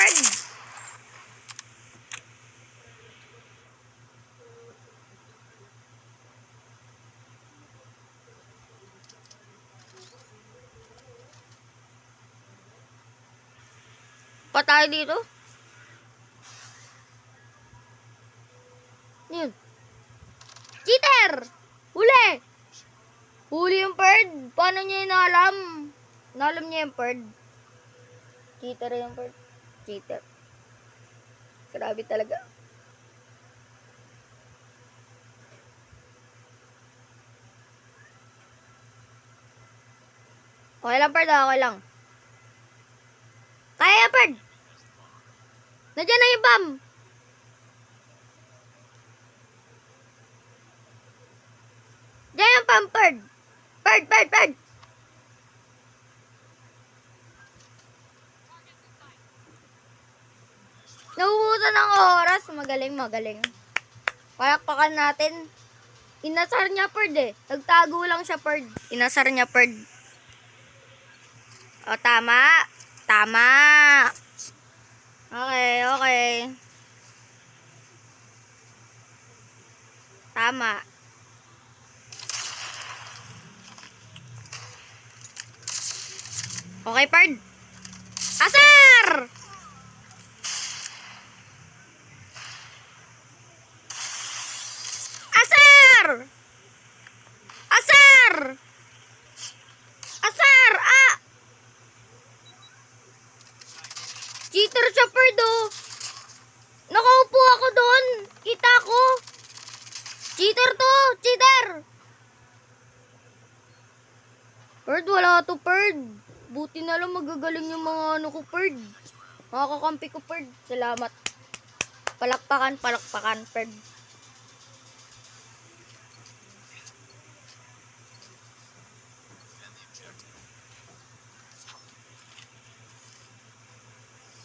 Perd. Pa tayo dito? Yun. Cheater! Huli! Huli yung Perd. Paano niya inalam? Inalam niya yung Perd. Cheater yung Perd. Cheater. Grabe talaga. Okay lang, Perd. Okay lang. Kaya, Perd. Nandiyan na yung bomb. Diyan yung bomb, Perd. Perd. Nauubusan ng oras. Magaling. Palakpakan natin. Inasar niya, Perd eh. Nagtago lang siya, Perd. Inasar niya, Perd. O, tama. Okay. Tama. Okay, Perd. Asar! Ah! Cheater siya, Perd, oh. Nakaupo ako doon. Kita ko. Cheater to. Cheater. Perd, wala to, Perd. Buti na lang magagaling yung mga ano ko, Perd. Makakakampi ko, Perd. Salamat. Palakpakan, Perd.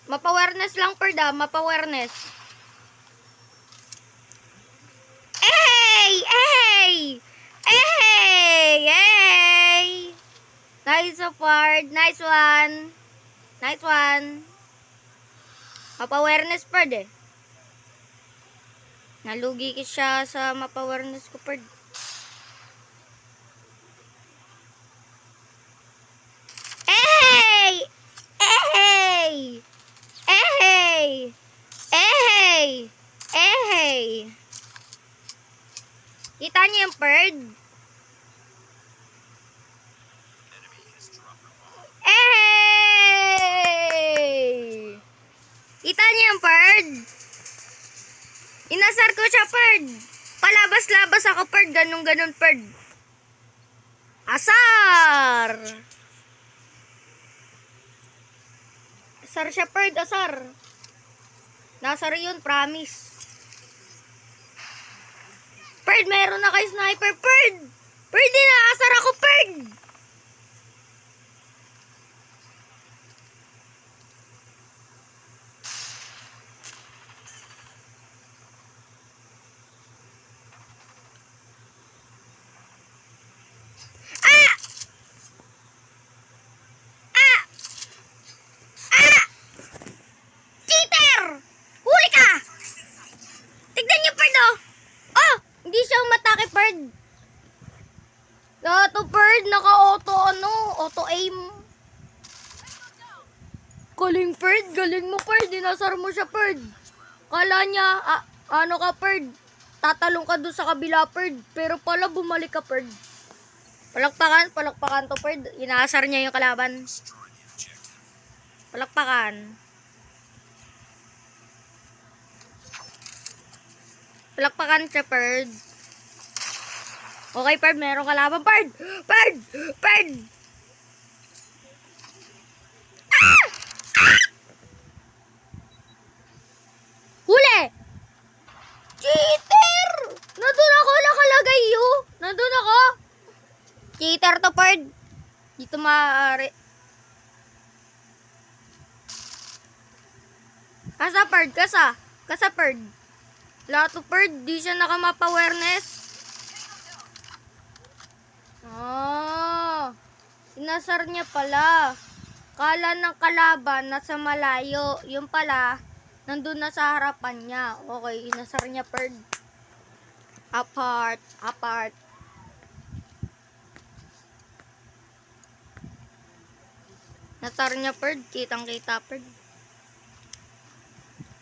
Mapa-awareness lang, Perd, ah. Mapa-awareness. Hey! Nice, Perd. Nice one. Mapa-awareness, Perd, eh. Nalugi siya sa mapa-awareness ko, Perd. Kita niyo yung Perd? Kita niyo yung Perd? Inasar ko siya, Perd. Palabas-labas ako, Perd. Ganun, Perd. Asar siya, Perd. Nasar yun, promise. Perd, meron na kay sniper, Perd. Perd, inaasar ako, Perd. Cheater! Huli ka! Tignan niyo, Perd, oh. Oh, hindi siya umatake, Perd. Lato, Perd, auto aim. Galing mo, Perd. Dinasar mo siya, Perd. Kala niya, ano ka, Perd? Tatalong ka doon sa kabila, Perd. Pero pala, bumalik ka, Perd. Palakpakan to, Perd. Inaasar niya yung kalaban. Palakpakan siya, Perd. Okay, Perd. Meron kalaban, Perd. Huli! Cheater! Nandun ako, nakalagay yun. Nandun ako. Cheater to, Perd. Dito maaari. Kasa, Perd. Lahat to, Perd. Di siya nakamapa-awareness. Sinasar niya pala. Kala ng kalaban nasa malayo. Yung pala, nandun na sa harapan niya. Okay, inasar niya Perd. Apart. Nasar niya Perd. Kitang-kita Perd.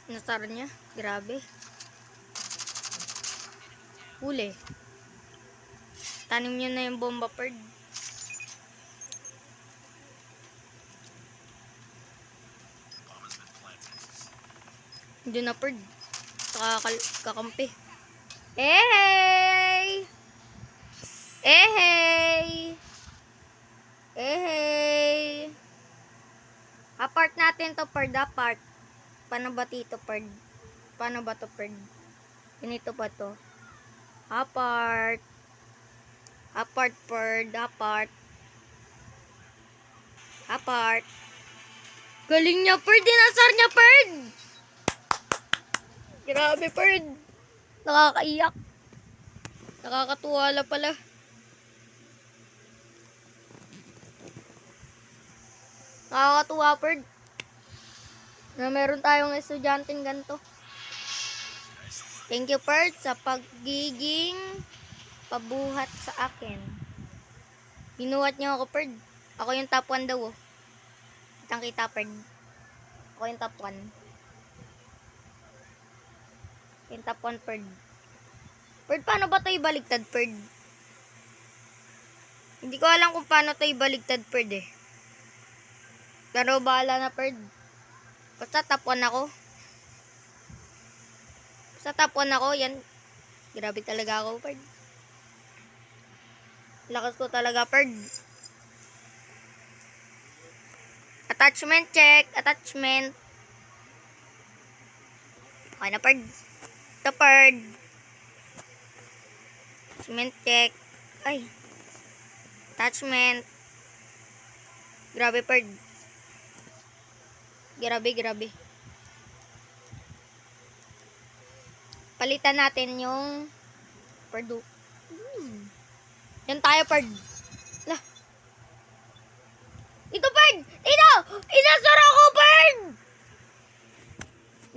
Nasar niya. Grabe. Huli. Tanim niya na yung bomba Perd. Hindi na Perd. Kakampi. Hey! Apart natin to Perd. Apart. Paano ba tito Perd? Paano ba to Perd? Ganito ba to? Apart Perd. Apart. Galing niya Perd. Dinasar niya Perd. Grabe Perd. Nakakaiyak. Nakakatuwala pala. Nakakatuwa Perd. Na meron tayong estudyanteng ganito. Thank you Perd sa pagiging pabuhat sa akin. Binuhat niyo ako Perd. Ako yung top 1 daw oh. Kitang-kita Perd. Ako yung top 1. Yung top 1 Perd. Perd, paano ba ito ibaligtad Perd? Hindi ko alam kung paano ito ibaligtad Perd eh. Pero bahala na Perd. Basta top 1 ako. Yan. Grabe talaga ako Perd. Lakas ko talaga Perd. Attachment check. Attachment. Okay na Perd. Ito Perd. Attachment check. Ay. Attachment. Grabe Perd. Grabe. Palitan natin yung Perdu. Yan tayo Perd. Lah. Ito Perd! Ito! Inasar ako Perd!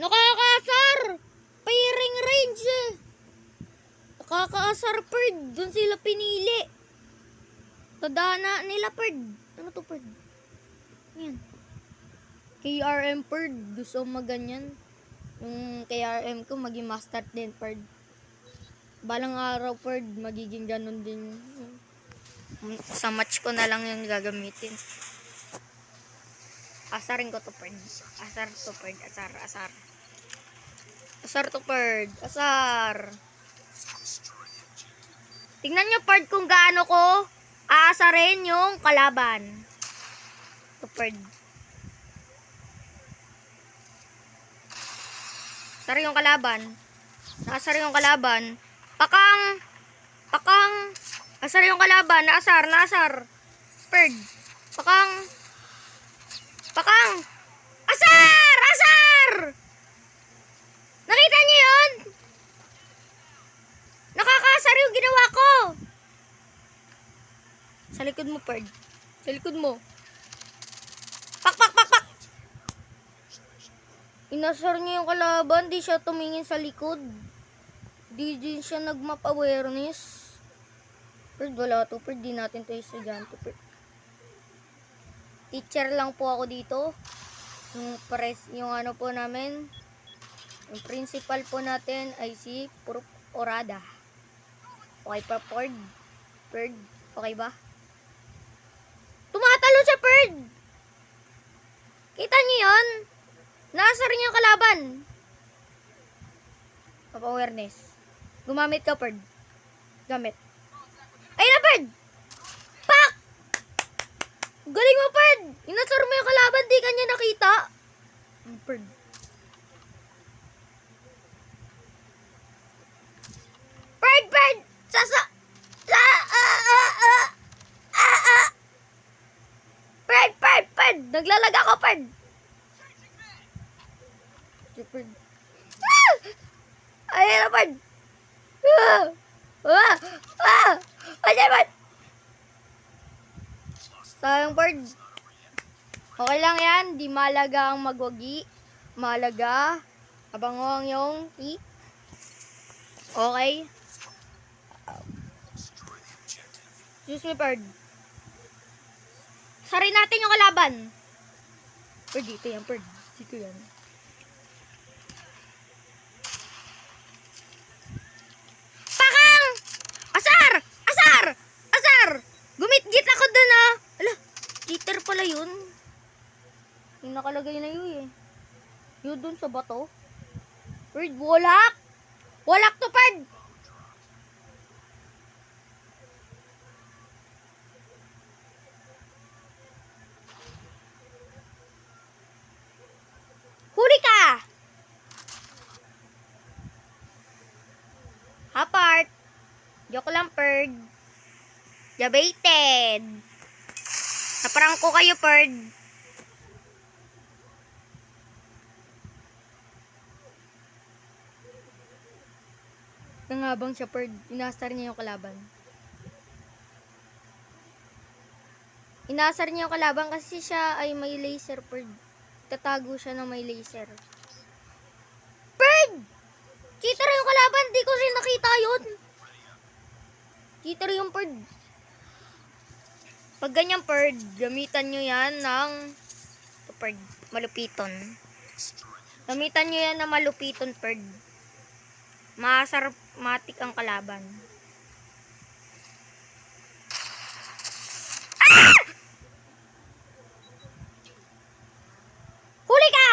Nakakaasar! Firing range eh. Nakakaasar Perd. Doon sila pinili. Tadana nila Perd. Ano to Perd? Yan. KRM Perd. Gusto mo maganyan. Yung KRM ko maging master din Perd. Balang araw Perd. Magiging ganun din. Sa match ko na lang yung gagamitin. Asarin ko to Perd. Asar to Perd. Asar. Asar to Perd. Asar. Tingnan nyo Perd kung gaano ko aasarin yung kalaban. To Perd. Asar yung kalaban. Naasar yung kalaban. Pakang. Asar yung kalaban. Naasar. Perd. Pakang. Asar! Nakita niyo yun? Nakakaasar yung ginawa ko. Sa likod mo, Perd. Sa likod mo. Pak! Inasar niya yung kalaban. Di siya tumingin sa likod. Di din siya nag-map awareness. Perd, wala to. Perd, di natin to estudyante. Teacher lang po ako dito. Yung ano po namin. Yung principal po natin ay si Prof. Orada. Okay pa, Perd? Okay ba? Tumatalo siya, Perd! Kita niyo yun? Naasar niya yung kalaban. Awareness. Gumamit ka, Perd. Gamit. Ayun na, Perd! Pak! Galing mo, Perd! Inasar mo yung kalaban, di kanya nakita. Perd. Perd! Perd! Naglalag ako, Perd! Perd. Ayun na, Perd! Ayun, Perd! Sayang, Perd. Okay lang yan. Di malaga ang magwagi. Malaga. Abango ang yung i. Okay. Excuse me, Bird. Sarin natin yung kalaban. Bird, dito yan, Bird. Dito yan. Pakang! Asar! Asar! Asar! Gumit-git ako dun, ah. Ala, cheater pala yun. Yung nakalagay na yun, eh. Yun dun sa bato. Bird, walak! Walak to, Bird! Huli ka! Apart. Joke lang, Bird. Debated. Naparang ko kayo, Bird. Nangabang siya, Bird. Inasar niya yung kalaban. Inasar niya yung kalaban kasi siya ay may laser, Bird. Tatago siya na may laser. Bird! Cheater yung kalaban. Di ko rin nakita yun. Cheater yung Bird. Pag ganyan, Bird, gamitan nyo yan ng Bird, malupiton. Gamitan nyo yan ng malupiton, Bird. Masarmatic ang kalaban. Ah! Huli ka!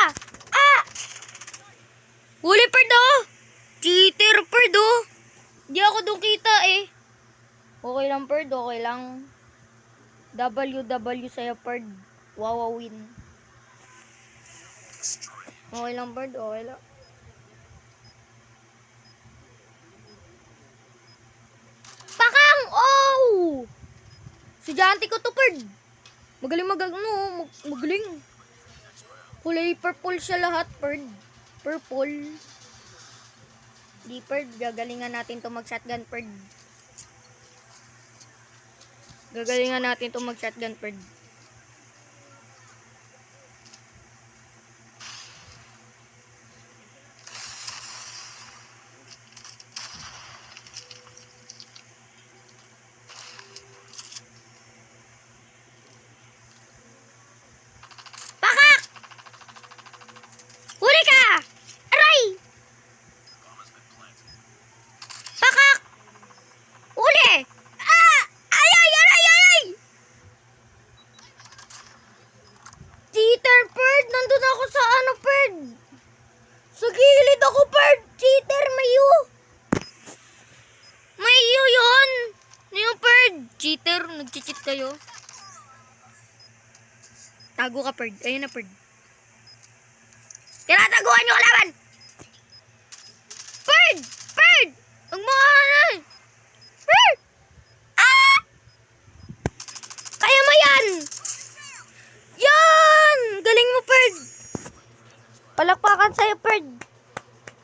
Ah! Huli, Bird, oh! Cheater, Bird, oh! Di ako doon kita, eh. Okay lang, Bird, okay lang. WW sa'yo, Bird. Wawawin. Okay lang, Bird, okay lang. Pakang! Oh! Estudyante ko to, Bird. Magaling. Kulay purple siya lahat, Bird. Purple. Di, Bird. Gagalingan natin to mag-shotgun, Bird. Pakak! Huli ka! Aray! Pakak! Huli! Ah! Ay! Cheater, Bird! Nandun ako sa Bird! Sa gilid ako, Bird! Cheater, mayu! Mayu yun! Ano yung Bird? Cheater, nag-cheat kayo. Tago ka, Bird. Ayun na, Bird. Tinataguan nyo kalaban! Bird! Bird! Huwag mo Bird! Ah! Kaya mo yan! Yan! Galing mo, Bird! Palakpakan sa'yo, Bird.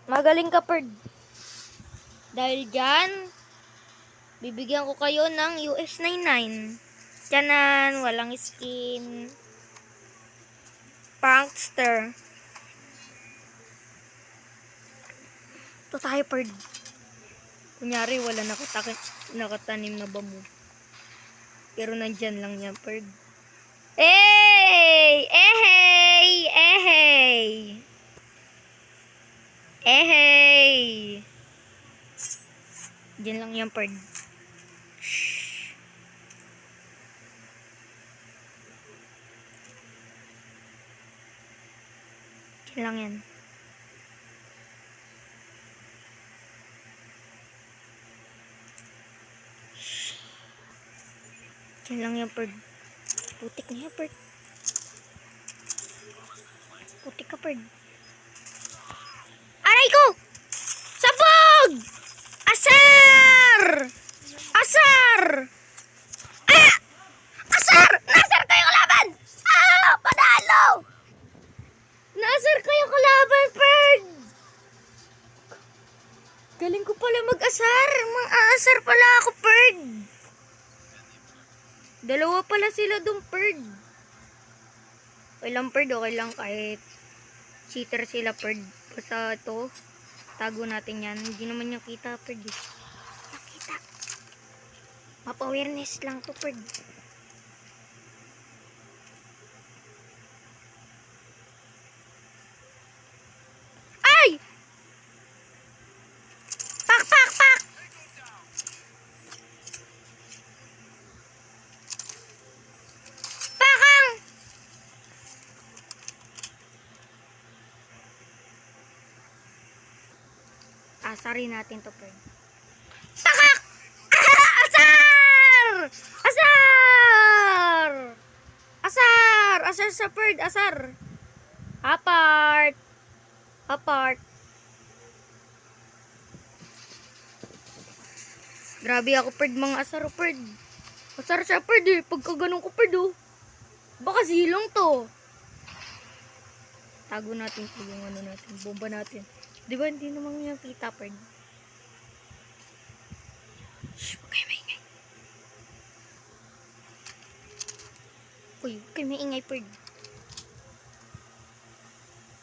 Magaling ka, Bird. Dahil dyan, bibigyan ko kayo ng US-99. Tiyanan, walang skin. Prankster. Ito tayo, Bird. Kunyari, wala nakatanim na bamboo. Pero nandyan lang yan, Bird. Hey! Diyan lang yan, Bird. Diyan lang yan. Diyan lang yan, Bird. Putik na yan, Bird. Putik ka, Bird. Aray ko! Sabog! Asar! Ah! Asar! Nasar kayo kalaban! Ah! Panalo! Nasar kayo kalaban, Bird! Galing ko pala mag-asar. Mang-aasar pala ako, Bird. Dalawa pala sila dong, Bird. Okay lang, Perd. Okay lang kahit cheater sila, Perd. Basta ito, tago natin yan. Hindi naman niya kita, Perd. Nakita. Mapa-awareness lang to, Perd. Ay! Pak, pak, pak! Pakang! Asarin natin to, Perd. Pakak! Asar! Asar! Asar! Asar sa Perd, asar! Apart! Apart! Grabe ako, Perd, mga asar, Perd. Asar siya, Perd, eh. Pagka ganun ko, Perd, oh. Baka silong to. Tago natin po yung ano natin, bomba natin. Di ba hindi naman niya kita, Perd? Shh, huwag kayo maingay. Uy, huwag kayo maingay, Perd.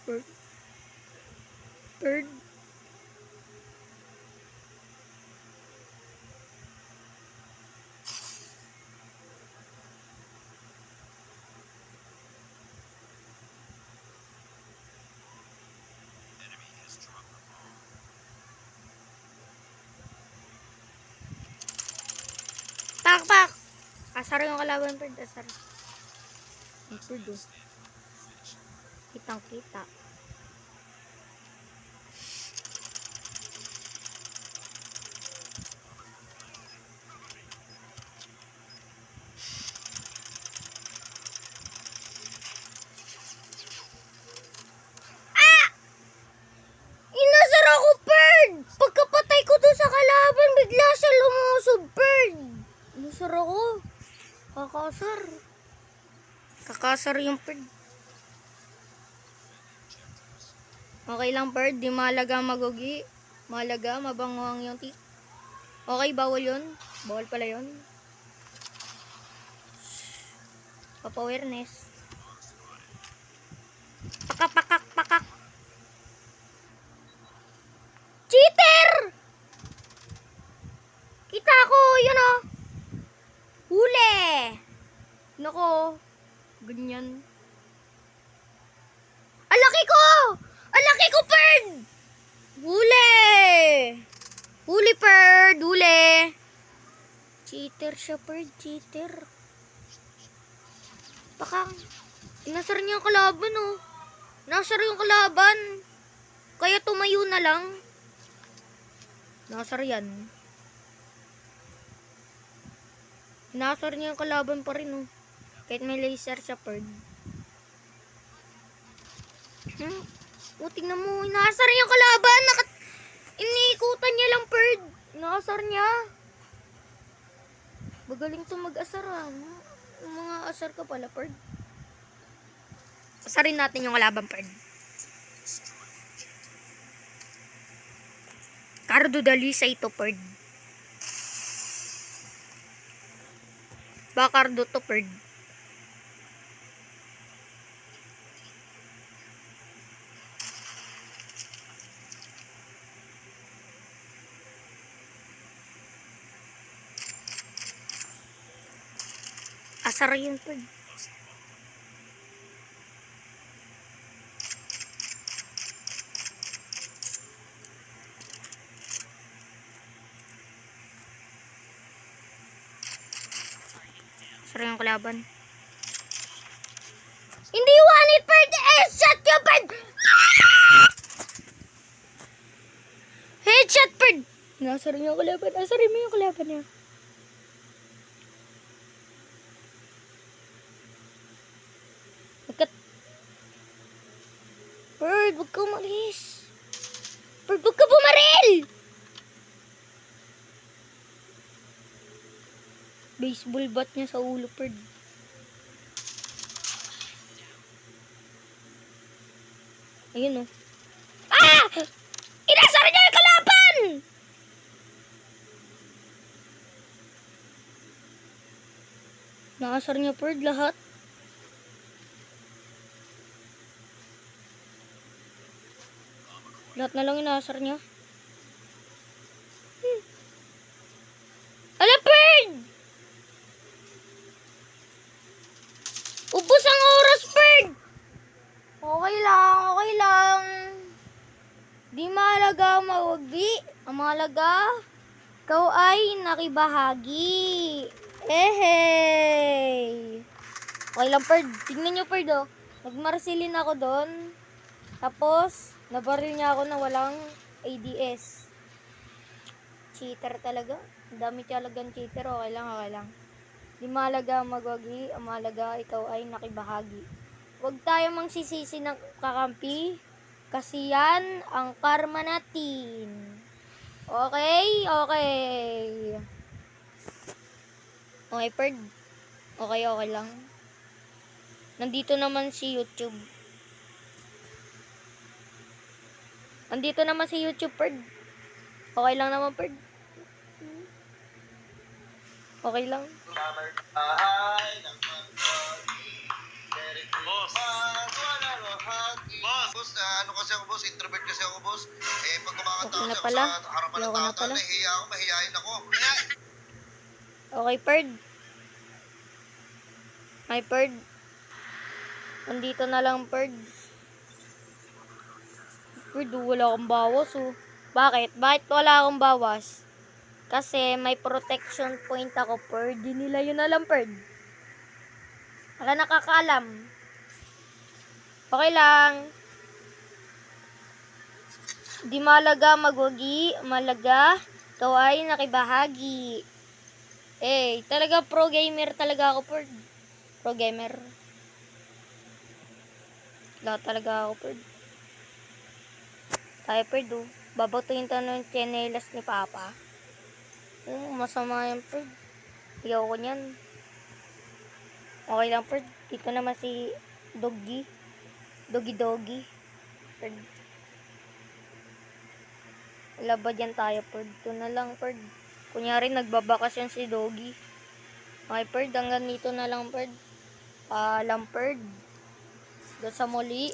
Perd. Perd. Pak, pak! Asar yung kalaban, Perd. Asar. Ang Perd, oh. Kitang kita. Inasar ako, Perd! Pagkapatay ko doon sa kalaban, bigla siya lumusob, Perd! Inasar ako. Kakasar. Kakasar yung Perd. Okay lang, Perd. Di mahalaga magugi. Mahalaga, mabanguang yung tik. Okay, bawal yun. Bawal pala yun. Papa-awareness. Pakak, pakak, pakak. Cheater! Kita ko, yun o. Huli! Nako. Ganyan. Alaki ko! Alaki ko, Perd! Huli! Huli, Perd! Huli! Cheater siya, Perd. Cheater. Pakang. Inasar niya ang kalaban, oh. Nasar yung kalaban. Kaya tumayo na lang. Nasar yan. Nasar niya yung kalaban pa rin, oh. Kahit may laser siya, Perd. Tingnan mo. Nasar yung kalaban. Iniikutan niya lang, Perd. Nasar niya. Magaling to mag-asar, ah. Mga asar ka pala, Perd. Asarin natin yung kalaban, Perd. Cardo Dalisa ito, Perd. Bacardo to, Perd. Asar yun, Perd. Asar yung kalaban. Hindi one hit, Perd. Headshot yung Perd. Headshot, Perd. Nasar yung kalaban. Asarin mo yung kalaban niya. Perd, huwag ka umalis. Perd, huwag ka bumaril. Baseball bat niya sa ulo, Perd. Ayun, oh. Ah! Inasar niya yung kalaban! Nakasar niya, Perd, lahat. Lahat na lang inasar niya. Ala, Perd! Ubus ang oras, Perd! Okay lang, okay lang. Di mahalaga ang mawagi. Ang mahalaga, ikaw ay nakibahagi. Ehey! Okay lang, Perd. Tingnan nyo, Perd, oh. Nagmarsilin ako doon. Tapos, nabaril niya ako na walang ADS. Cheater talaga. Ang dami talagang cheater. Okay lang, okay lang. Di mahalaga ang magwagi. Ang mahalaga, ikaw ay nakibahagi. Huwag tayo mangsisisi ng kakampi. Kasi yan ang karma natin. Okay? Okay. Okay, Perd. Okay, okay lang. Nandito naman si YouTube. Nandito naman si YouTube, Perd. Okay lang naman, Perd. Okay lang. Boss. Boss, ano kasi ako, boss? Introvert kasi ako, boss. Eh, pag kumakanta Okay na kasi ako pala. sa harapan ng Ayoko na tao, pala. nahihiya ako, mahihayin ako. Okay, Perd. Hi, Perd. Nandito na lang, Perd. Perd, wala akong bawas, oh. Bakit? Bakit wala akong bawas? Kasi may protection point ako, Perd. Di nila yun alam, Perd. Wala nakakaalam. Okay lang. Di malaga magwagi, malaga, ikaw ay nakibahagi. Eh, talaga pro gamer talaga ako, Perd. Pro gamer. Lahat talaga ako, Perd. Tayo, Perd, oh. Babatuhin tayo ng tsinelas ni Papa. Masama yan, Perd. Ayaw ko niyan. Okay lang, Perd. Dito naman si Doggy. Doggy. Perd. Laba dyan tayo, Perd. Ito na lang, Perd. Kunyari, nagbabakasyon si Doggy. Okay, Perd. Hanggang dito na lang, Perd. Paalam, Perd. Doon sa muli.